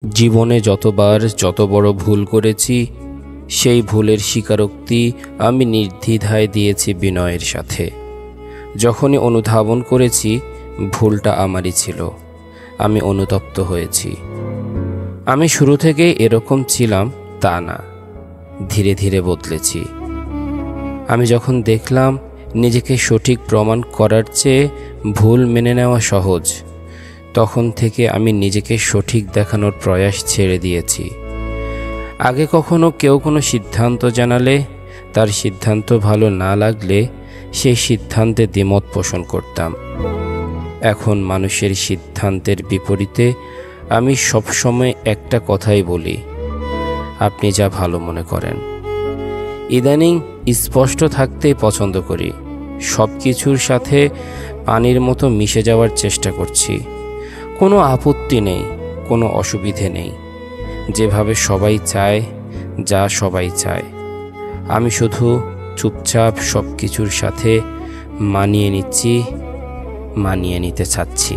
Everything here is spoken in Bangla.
জীবনে যতবার যত বড় ভুল করেছি, সেই ভুলের স্বীকারোক্তি আমি নির্দ্বিধায় দিয়েছি বিনয়ের সাথে। যখনই অনুধাবন করেছি ভুলটা আমারই ছিল, আমি অনুতপ্ত হয়েছি। আমি শুরু থেকে এরকম ছিলাম তা না, ধীরে ধীরে বদলেছি। আমি যখন দেখলাম নিজেকে সঠিক প্রমাণ করার চেয়ে ভুল মেনে নেওয়া সহজ, তখন থেকে আমি নিজেকে সঠিক দেখানোর প্রয়াস ছেড়ে দিয়েছি। আগে কখনো কেউ কোনো সিদ্ধান্ত জানালে, তার সিদ্ধান্ত ভালো না লাগলে সেই সিদ্ধান্তে দ্বিমত পোষণ করতাম। এখন মানুষের সিদ্ধান্তের বিপরীতে আমি সবসময় একটা কথাই বলি, আপনি যা ভালো মনে করেন। ইদানিং স্পষ্ট থাকতেই পছন্দ করি, সব কিছুর সাথে পানির মতো মিশে যাওয়ার চেষ্টা করছি। কোনো আপত্তি নেই, কোনো অসুবিধে নেই, যেভাবে সবাই চায়, যা সবাই চায়। আমি শুধু চুপচাপ সব কিছুর সাথে মানিয়ে নিচ্ছি, মানিয়ে নিতে চাচ্ছি।